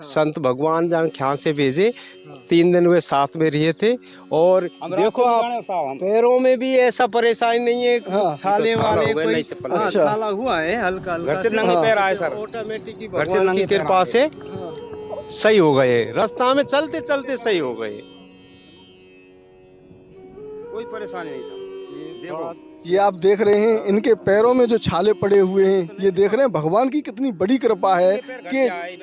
संत भगवान जान ख्याल से भेजे। 3 दिन वे साथ में रहे थे और देखो आप पैरों में भी ऐसा परेशानी नहीं है। छाले वाले कोई छाला हुआ है हल्का हल्का से, नंगे पैर आए सर, ऑटोमेटिक भगवान की कृपा से सही हो गए। रास्ता में चलते चलते सही हो गए, कोई परेशानी नहीं सर। ये आप देख रहे हैं इनके पैरों में जो छाले पड़े हुए हैं, ये देख रहे हैं भगवान की कितनी बड़ी कृपा है कि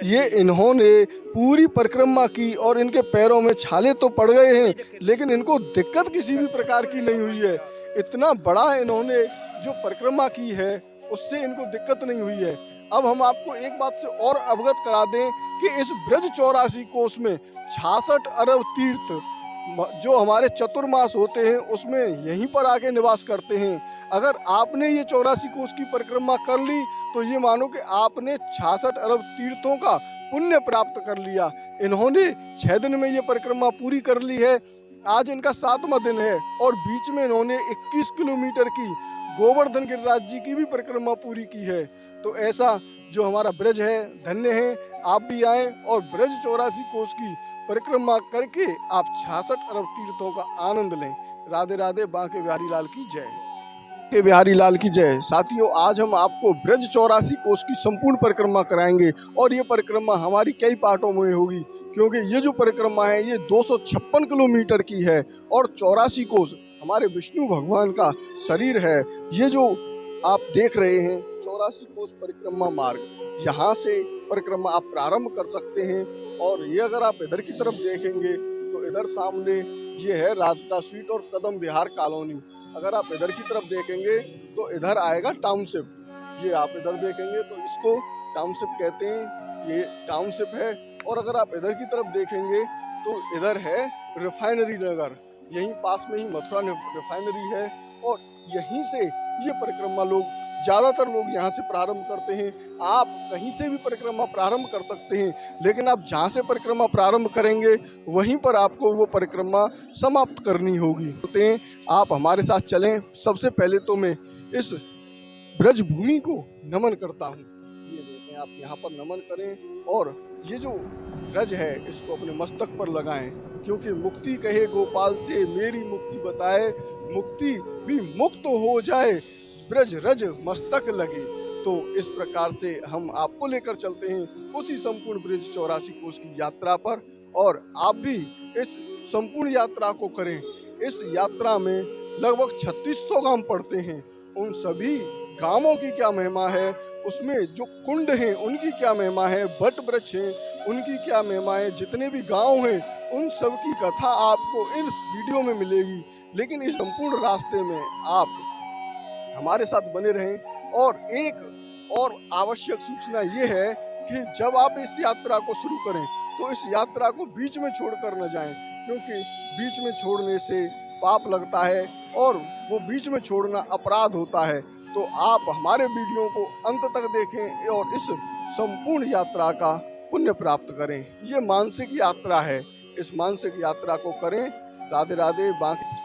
ये इन्होंने पूरी परिक्रमा की और इनके पैरों में छाले तो पड़ गए हैं लेकिन इनको दिक्कत किसी भी प्रकार की नहीं हुई है। इतना बड़ा इन्होंने जो परिक्रमा की है उससे इनको दिक्कत नहीं हुई है। अब हम आपको एक बात से और अवगत करा दें कि इस ब्रज 84 कोस में 66 अरब तीर्थ जो हमारे चतुर्मास होते हैं उसमें यहीं पर आके निवास करते हैं। अगर आपने ये 84 कोस की परिक्रमा कर ली तो ये मानो कि आपने 66 अरब तीर्थों का पुण्य प्राप्त कर लिया। इन्होंने 6 दिन में ये परिक्रमा पूरी कर ली है। आज इनका 7वां दिन है और बीच में इन्होंने 21 किलोमीटर की गोवर्धन गिरिराज जी की भी परिक्रमा पूरी की है। तो ऐसा जो हमारा ब्रज है धन्य है। आप भी आएं और ब्रज 84 कोस की परिक्रमा करके आप 66 अरब तीर्थों का आनंद लें। राधे राधे। बांके बिहारी लाल की जय। के बिहारी लाल की जय। साथियों, आज हम आपको ब्रज 84 कोस की संपूर्ण परिक्रमा कराएंगे और ये परिक्रमा हमारी कई पार्टों में होगी क्योंकि ये जो परिक्रमा है ये 256 किलोमीटर की है और 84 कोस हमारे विष्णु भगवान का शरीर है। ये जो आप देख रहे हैं 84 कोस परिक्रमा मार्ग, यहाँ से परिक्रमा आप प्रारंभ कर सकते हैं। और ये अगर आप इधर की तरफ देखेंगे तो इधर सामने ये है राधिका स्वीट और कदम विहार कॉलोनी। अगर आप इधर की तरफ देखेंगे तो इधर आएगा टाउनशिप। ये आप इधर देखेंगे तो इसको टाउनशिप कहते हैं, ये टाउनशिप है। और अगर आप इधर की तरफ देखेंगे तो इधर है रिफाइनरी नगर, यहीं पास में ही मथुरा रिफाइनरी है और यहीं से ये परिक्रमा लोग ज़्यादातर लोग यहाँ से प्रारंभ करते हैं। आप कहीं से भी परिक्रमा प्रारंभ कर सकते हैं लेकिन आप जहाँ से परिक्रमा प्रारंभ करेंगे वहीं पर आपको वो परिक्रमा समाप्त करनी होगी। आप हमारे साथ चलें। सबसे पहले तो मैं इस ब्रज भूमि को नमन करता हूँ। ये देखें, आप यहाँ पर नमन करें और ये जो ब्रज है इसको अपने मस्तक पर लगाएं क्योंकि मुक्ति कहे गोपाल से मेरी मुक्ति बताए, मुक्ति भी मुक्त हो जाए ब्रज रज मस्तक लगे। तो इस प्रकार से हम आपको लेकर चलते हैं उसी संपूर्ण ब्रज 84 कोस की यात्रा पर और आप भी इस संपूर्ण यात्रा को करें। इस यात्रा में लगभग 3600 गांव पड़ते हैं। उन सभी गांवों की क्या महिमा है, उसमें जो कुंड हैं उनकी क्या महिमा है, वट वृक्ष हैं उनकी क्या महिमा है, जितने भी गांव हैं उन सब की कथा आपको इस वीडियो में मिलेगी। लेकिन इस संपूर्ण रास्ते में आप हमारे साथ बने रहें। और एक और आवश्यक सूचना ये है कि जब आप इस यात्रा को शुरू करें तो इस यात्रा को बीच में छोड़कर न जाएं क्योंकि बीच में छोड़ने से पाप लगता है और वो बीच में छोड़ना अपराध होता है। तो आप हमारे वीडियो को अंत तक देखें और इस संपूर्ण यात्रा का पुण्य प्राप्त करें। ये मानसिक यात्रा है, इस मानसिक यात्रा को करें। राधे राधे।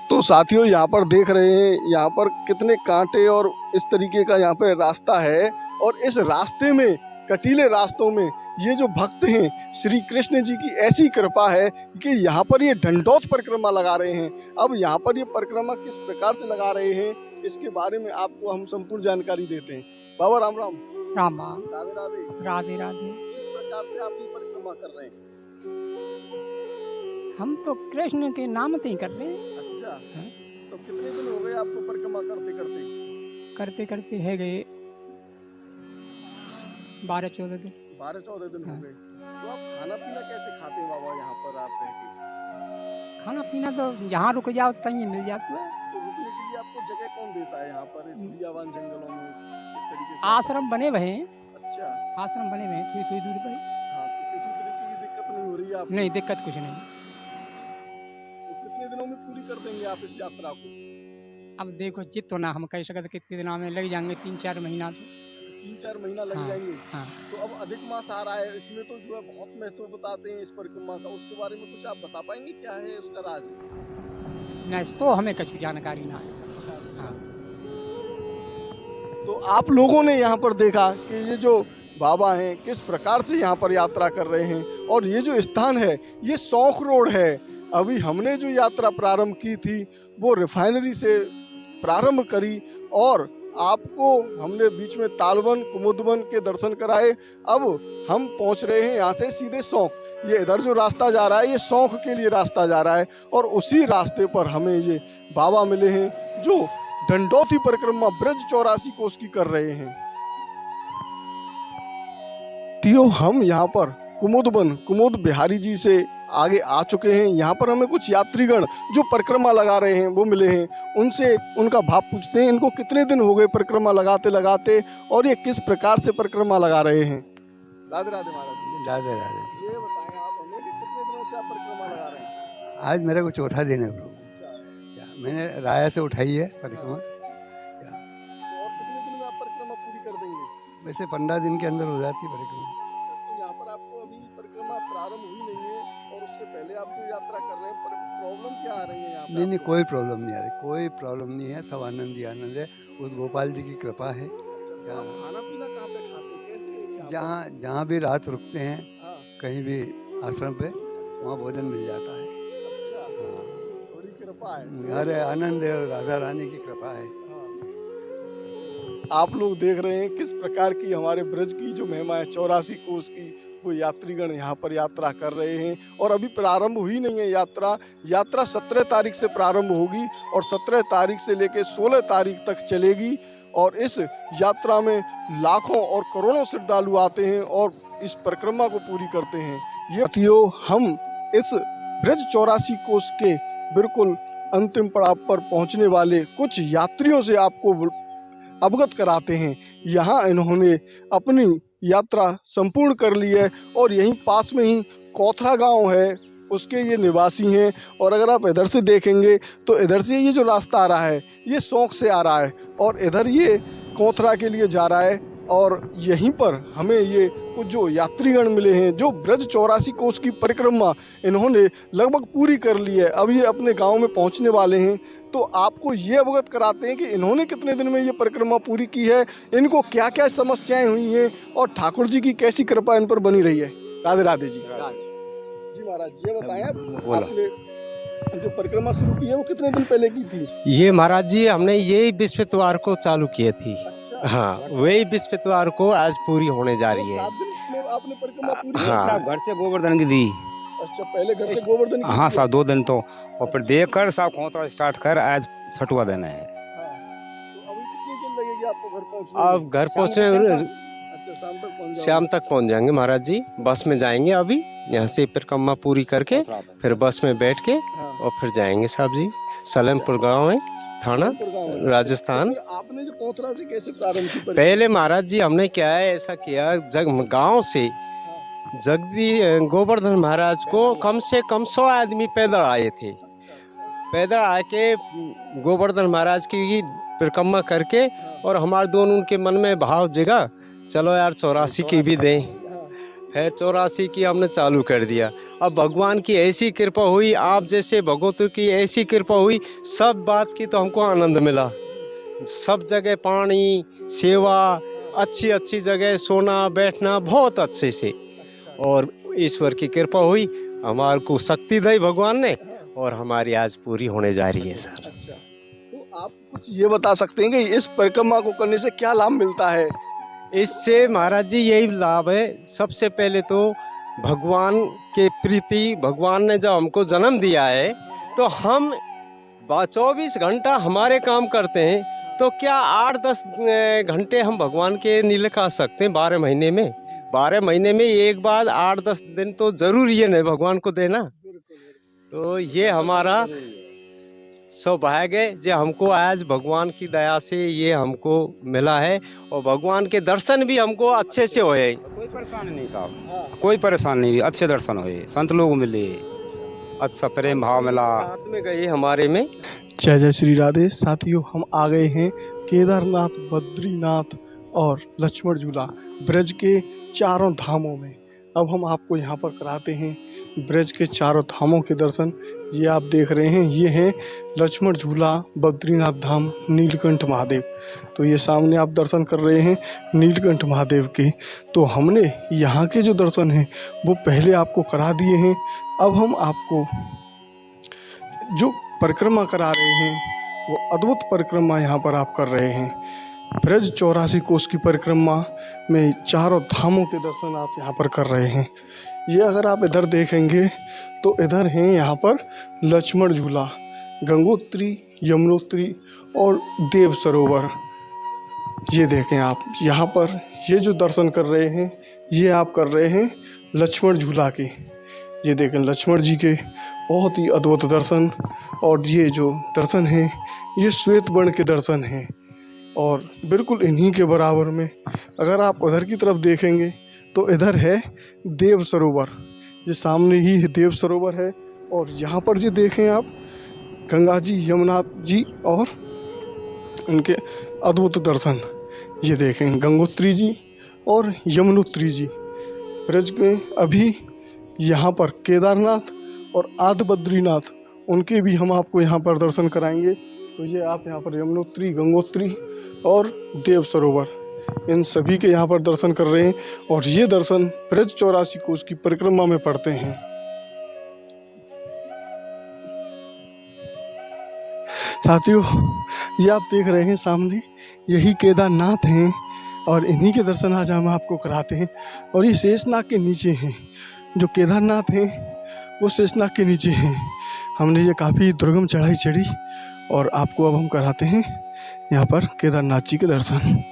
तो साथियों, यहाँ पर देख रहे हैं यहाँ पर कितने कांटे और इस तरीके का यहाँ पे रास्ता है और इस रास्ते में, कटीले रास्तों में ये जो भक्त हैं श्री कृष्ण जी की ऐसी कृपा है कि यहाँ पर ये दंडोत परिक्रमा लगा रहे हैं। अब यहाँ पर ये परिक्रमा किस प्रकार से लगा रहे हैं इसके बारे में आपको हम संपूर्ण जानकारी देते हैं। बाबा राम राम। राम राम। राधे राधे। राधे राधे। किस प्रकार से आप ये परिक्रमा कर रहे हैं? हम तो कृष्ण के नाम से ही कर रहे हैं। अच्छा, तो कितने दिन हो गए आपको परिक्रमा करते करते? करते करते है गए 12-14 दिन। 12-14 दिन हो गए। तो आप खाना पीना कैसे खाते हैं बाबा यहाँ पर आप रह के? खाना पीना तो जहाँ रुक जाओ तहीं मिल जाता है। तो रुकने के लिए आपको जगह कौन देता है यहाँ पर इस बियावान जंगलों में इस तरीके से? आश्रम बने हुए हैं। अच्छा, आश्रम बने हुए हैं थोड़ी थोड़ी दूर पर। हाँ, तो किसी तरीके की दिक्कत नहीं हो रही है आपको? नहीं, दिक्कत कुछ नहीं। तो कितने दिनों में पूरी कर देंगे आप इस यात्रा को? अब देखो जित ना हम कह सकते कितने दिनों में लग जाएंगे, 3-4 महीना। तो 3-4 महीना लग जाएंगे। हाँ। तो अब अधिक मास आ रहा है, इसमें तो जो है बहुत महत्व बताते हैं इस परिक्रमा का, उसके बारे में कुछ आप बता पाएंगे क्या है उसका राज? नहीं, सो हमें कुछ जानकारी ना है। हाँ। तो आप लोगों ने यहाँ पर देखा कि ये जो बाबा हैं, किस प्रकार से यहाँ पर यात्रा कर रहे हैं। और ये जो स्थान है ये सौंख रोड है। अभी हमने जो यात्रा प्रारंभ की थी वो रिफाइनरी से प्रारंभ करी और आपको हमने बीच में तालवन कुमुदवन के दर्शन कराए। अब हम पहुँच रहे हैं यहाँ से सीधे सौंख। ये इधर जो रास्ता जा रहा है ये सौंख के लिए रास्ता जा रहा है और उसी रास्ते पर हमें ये बाबा मिले हैं जो दंडौती परिक्रमा ब्रज 84 कोस की कर रहे हैं। तियो हम यहाँ पर कुमुद बिहारी जी से आगे आ चुके हैं। यहाँ पर हमें कुछ यात्रीगण जो परिक्रमा लगा रहे हैं वो मिले हैं। उनसे उनका भाव पूछते हैं, इनको कितने दिन हो गए परिक्रमा लगाते लगाते और ये किस प्रकार से परिक्रमा लगा रहे हैं। राधे राधे महाराज जी। राधे राधे। ये बताएं आप हमें कि कितने दिनों से आप परिक्रमा लगा रहे हैं। आज मेरा को चौथा दिन है प्रभु। मैंने राया से उठाई है परिक्रमा। तो और कितने दिन में आप परिक्रमा पूरी कर देंगे। वैसे 15 दिन के अंदर हो जाती है परिक्रमा। तो यहाँ पर आपको अभी परिक्रमा प्रारंभ हुई नहीं है और उससे पहले आप जो यात्रा कर रहे हैं पर प्रॉब्लम क्या आ रही है यहाँ पे? नहीं, कोई प्रॉब्लम नहीं आ रही, कोई प्रॉब्लम नहीं है। सब आनंद ही आनंद है, उस गोपाल जी की कृपा है। आप खाना पीना कहाँ पे खाते हैं, कैसे है यहाँ पर? जहाँ भी रात रुकते हैं हाँ, कहीं भी आश्रम पे वहाँ भोजन मिल जाता है। अच्छा, हाँ, बड़ी कृपा है। अरे आनंद है, राधा रानी की कृपा है। आप लोग देख रहे हैं किस प्रकार की हमारे ब्रज की जो महिमा है 84 कोस की, वो यात्रीगण यहाँ पर यात्रा कर रहे हैं और अभी प्रारंभ हुई नहीं है यात्रा 17 तारीख से प्रारंभ होगी और 17 तारीख से लेकर 16 तारीख तक चलेगी। और इस यात्रा में लाखों और करोड़ों श्रद्धालु आते हैं और इस परिक्रमा को पूरी करते हैं। ये साथियों, हम इस ब्रज 84 कोस के बिल्कुल अंतिम पड़ाव पर पहुंचने वाले कुछ यात्रियों से आपको अवगत कराते हैं। यहाँ इन्होंने अपनी यात्रा संपूर्ण कर ली है और यहीं पास में ही कोथरा गांव है, उसके ये निवासी हैं। और अगर आप इधर से देखेंगे तो इधर से ये जो रास्ता आ रहा है ये सौंख से आ रहा है और इधर ये कोथरा के लिए जा रहा है। और यहीं पर हमें ये कुछ जो यात्रीगण मिले हैं जो ब्रज 84 कोस की परिक्रमा इन्होंने लगभग पूरी कर ली है। अब ये अपने गांव में पहुंचने वाले हैं तो आपको ये अवगत कराते हैं कि इन्होंने कितने दिन में ये परिक्रमा पूरी की है, इनको क्या क्या समस्याएं हुई हैं और ठाकुर जी की कैसी कृपा इन पर बनी रही है। राधे राधे जी। जी महाराज, ये बताएं आपने जो परिक्रमा शुरू की है वो कितने दिन पहले की थी। ये महाराज जी हमने यही बृहस्पतिवार को चालू किए थी। हाँ, वही बृहस्पतिवार को आज पूरी होने जा रही है। 7 दिन में आपने परिक्रमा पूरी। हाँ, घर से गोवर्धन की दी। अच्छा, पहले घर से गोवर्धन की हाँ थी। साहब 2 दिन तो और फिर देख कर साहब खोता स्टार्ट कर आज 6वां दिन है। हाँ, तो अभी कितनी दिन लगेगी आपको घर पहुंचने में? अब घर पहुँचने अच्छा, शाम तक पहुंच जाओगे। शाम तक पहुँच जाएंगे महाराज जी। बस में जाएंगे अभी यहाँ से परिक्रमा पूरी करके फिर बस में बैठ के हाँ, और फिर जाएंगे साहब जी। सलेमपुर गाँव है, थाना गाँव है। राजस्थान। फिर आपने जो कोथरा से कैसे प्रारंभ की परिक्रमा? पहले महाराज जी हमने क्या है ऐसा किया, गांव से गोवर्धन महाराज को कम से कम 100 आदमी पैदल आए थे। पैदल आके गोवर्धन महाराज की परिक्रमा करके और हमारे दोनों उनके मन में भाव जगा, चलो यार 84 की भी दें। फिर 84 की हमने चालू कर दिया। अब भगवान की ऐसी कृपा हुई, आप जैसे भगवतों की ऐसी कृपा हुई, सब बात की तो हमको आनंद मिला। सब जगह पानी, सेवा, अच्छी अच्छी जगह सोना बैठना बहुत अच्छे से, और ईश्वर की कृपा हुई, हमारे को शक्ति दी भगवान ने और हमारी आज पूरी होने जा रही है सर। अच्छा, तो आप कुछ ये बता सकते हैं कि इस परिक्रमा को करने से क्या लाभ मिलता है? इससे महाराज जी यही लाभ है, सबसे पहले तो भगवान के प्रति, भगवान ने जब हमको जन्म दिया है तो हम 24 घंटा हमारे काम करते हैं, तो क्या 8-10 घंटे हम भगवान के नहीं लगा सकते हैं 12 महीने में? 12 महीने में एक बार 8-10 दिन तो जरूरी है ना भगवान को देना। तो ये हमारा सौभाग्य है जो हमको आज भगवान की दया से ये हमको मिला है और भगवान के दर्शन भी हमको अच्छे से हुए। कोई परेशानी नहीं साहब, कोई परेशानी नहीं, अच्छे दर्शन हुए, संत लोग मिले, अच्छा प्रेम भाव मिला, साथ में गए हमारे में। जय जय श्री राधे। साथियों, हम आ गए हैं केदारनाथ, बद्रीनाथ और लक्ष्मण झूला ब्रज के चारों धामों में। अब हम आपको यहाँ पर कराते हैं ब्रज के चारों धामों के दर्शन। ये आप देख रहे हैं, ये हैं लक्ष्मण झूला, बद्रीनाथ धाम, नीलकंठ महादेव। तो ये सामने आप दर्शन कर रहे हैं नीलकंठ महादेव के। तो हमने यहाँ के जो दर्शन हैं वो पहले आपको करा दिए हैं। अब हम आपको जो परिक्रमा करा रहे हैं वो अद्भुत परिक्रमा यहाँ पर आप कर रहे हैं। ब्रज 84 कोस की परिक्रमा में चारों धामों के दर्शन आप यहाँ पर कर रहे हैं। ये अगर आप इधर देखेंगे तो इधर हैं यहाँ पर लक्ष्मण झूला, गंगोत्री, यमुनोत्री और देव सरोवर। ये देखें आप यहाँ पर ये जो दर्शन कर रहे हैं ये आप कर रहे हैं लक्ष्मण झूला के। ये देखें लक्ष्मण जी के बहुत ही अद्भुत दर्शन। और ये जो दर्शन हैं ये श्वेत वर्ण के दर्शन हैं और बिल्कुल इन्हीं के बराबर में अगर आप उधर की तरफ देखेंगे तो इधर है देव सरोवर। ये सामने ही देव सरोवर है और यहाँ पर जो देखें आप गंगा जी, यमुना जी और उनके अद्भुत दर्शन। ये देखें गंगोत्री जी और यमुनोत्री जी। ब्रज में अभी यहाँ पर केदारनाथ और आदि बद्रीनाथ उनके भी हम आपको यहाँ पर दर्शन कराएंगे। तो ये आप यहाँ पर यमुनोत्री, गंगोत्री और देव सरोवर इन सभी के यहाँ पर दर्शन कर रहे हैं और ये दर्शन ब्रज 84 कोस की परिक्रमा में पड़ते हैं। साथियों, ये आप देख रहे हैं सामने यही केदारनाथ हैं और इन्हीं के दर्शन आज हम आपको कराते हैं। और ये शेषनाग के नीचे हैं, जो केदारनाथ हैं वो शेषनाग के नीचे हैं। हमने ये काफ़ी दुर्गम चढ़ाई चढ़ी और आपको अब हम कराते हैं यहाँ पर केदारनाथ जी के दर्शन।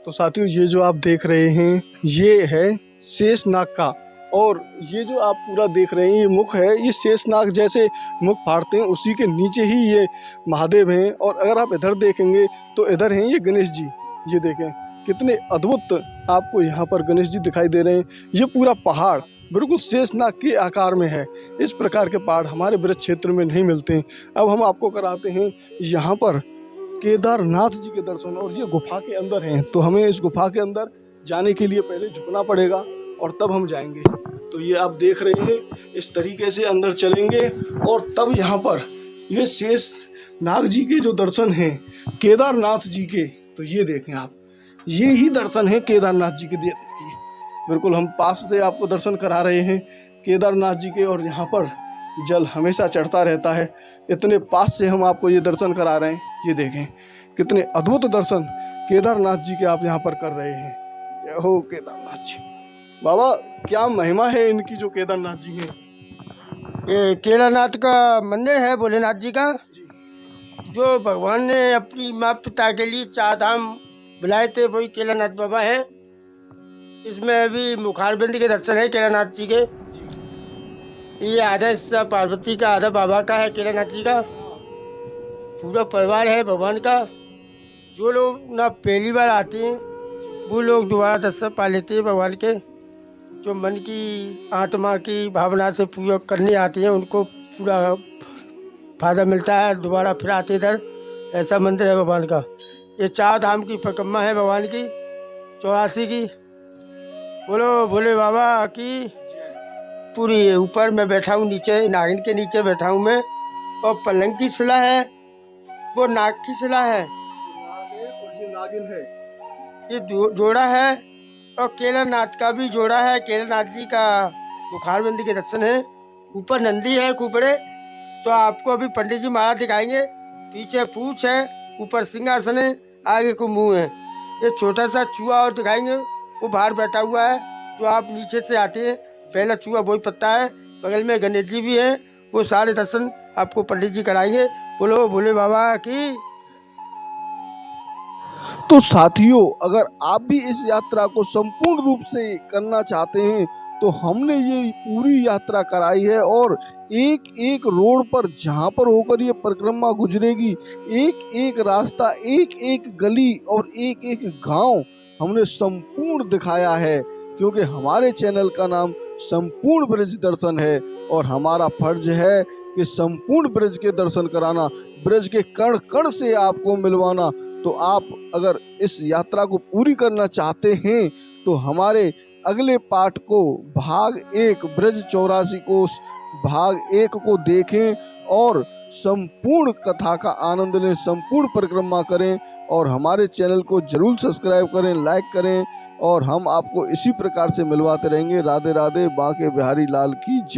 तो साथियों, ये जो आप देख रहे हैं ये है शेषनाग का और ये जो आप पूरा देख रहे हैं ये मुख है। ये शेषनाग जैसे मुख फाड़ते हैं उसी के नीचे ही ये महादेव हैं। और अगर आप इधर देखेंगे तो इधर हैं ये गणेश जी। ये देखें कितने अद्भुत आपको यहाँ पर गणेश जी दिखाई दे रहे हैं। ये पूरा पहाड़ बिल्कुल शेषनाग के आकार में है। इस प्रकार के पहाड़ हमारे ब्रज क्षेत्र में नहीं मिलते हैं। अब हम आपको कराते हैं यहाँ पर केदारनाथ जी के दर्शन और ये गुफा के अंदर हैं। तो हमें इस गुफा के अंदर जाने के लिए पहले झुकना पड़ेगा और तब हम जाएंगे। तो ये आप देख रहे हैं इस तरीके से अंदर चलेंगे और तब यहाँ पर ये शेषनाग जी के जो दर्शन हैं केदारनाथ जी के, तो ये देखें आप, ये ही दर्शन है केदारनाथ जी के। देखिए बिल्कुल हम पास से आपको दर्शन करा रहे हैं केदारनाथ जी के और यहाँ पर जल हमेशा चढ़ता रहता है। इतने पास से हम आपको ये दर्शन करा रहे हैं। ये देखें कितने अद्भुत दर्शन केदारनाथ जी के आप यहाँ पर कर रहे हैं। जय हो केदारनाथ जी। बाबा, क्या महिमा है इनकी जो केदारनाथ जी हैं? ये केदारनाथ का मंदिर है भोलेनाथ जी का, जो भगवान ने अपनी माँ पिता के लिए 4 धाम बुलाए थे, वही केदारनाथ बाबा है। इसमें अभी मुखारबिंद के दर्शन है केदारनाथ जी के। ये आधा हिस्सा पार्वती का, आधा बाबा का है केदारनाथ जी का। पूरा परिवार है भगवान का। जो लोग ना पहली बार आते हैं वो लोग दोबारा दर्शन पा लेते हैं भगवान के। जो मन की, आत्मा की भावना से पूजा करने आते हैं उनको पूरा फायदा मिलता है, दोबारा फिर आते इधर। ऐसा मंदिर है भगवान का। ये 4 धाम की परिक्रमा है भगवान की 84 की। बोलो भोले बाबा की। पूरी ऊपर मैं बैठा हूँ, नीचे नागिन के नीचे बैठा हूँ मैं। और पलंग की शिला है, वो नाग की शिला है। ये नागिन है, ये जोड़ा है। और केदारनाथ का भी जोड़ा है। केदारनाथ जी का मुखारबिंद के दर्शन है। ऊपर नंदी है कुबड़े, तो आपको अभी पंडित जी माला दिखाएंगे। पीछे पूंछ है, ऊपर सिंहासन है, आगे को मुंह है। ये छोटा सा चूहा और दिखाएंगे, वो बाहर बैठा हुआ है। जो आप नीचे से आते हैं पहला चूहा वही पत्ता है। बगल में गणेश जी भी है। वो सारे दर्शन आपको पंडित जी कराएंगे। बोलो भोले बाबा की। तो साथियों, अगर आप भी इस यात्रा को संपूर्ण रूप से करना चाहते हैं तो हमने ये पूरी यात्रा कराई है और एक एक रोड पर जहाँ पर होकर ये परिक्रमा गुजरेगी, एक एक रास्ता, एक एक गली और एक एक गांव हमने संपूर्ण दिखाया है। क्योंकि हमारे चैनल का नाम संपूर्ण ब्रज दर्शन है और हमारा फर्ज है कि संपूर्ण ब्रज के दर्शन कराना, ब्रज के कण कण से आपको मिलवाना। तो आप अगर इस यात्रा को पूरी करना चाहते हैं तो हमारे अगले पाठ को भाग 1 ब्रज 84 कोष भाग 1 को देखें और संपूर्ण कथा का आनंद लें, संपूर्ण परिक्रमा करें और हमारे चैनल को जरूर सब्सक्राइब करें, लाइक करें और हम आपको इसी प्रकार से मिलवाते रहेंगे। राधे राधे, बांके बिहारी लाल की जय।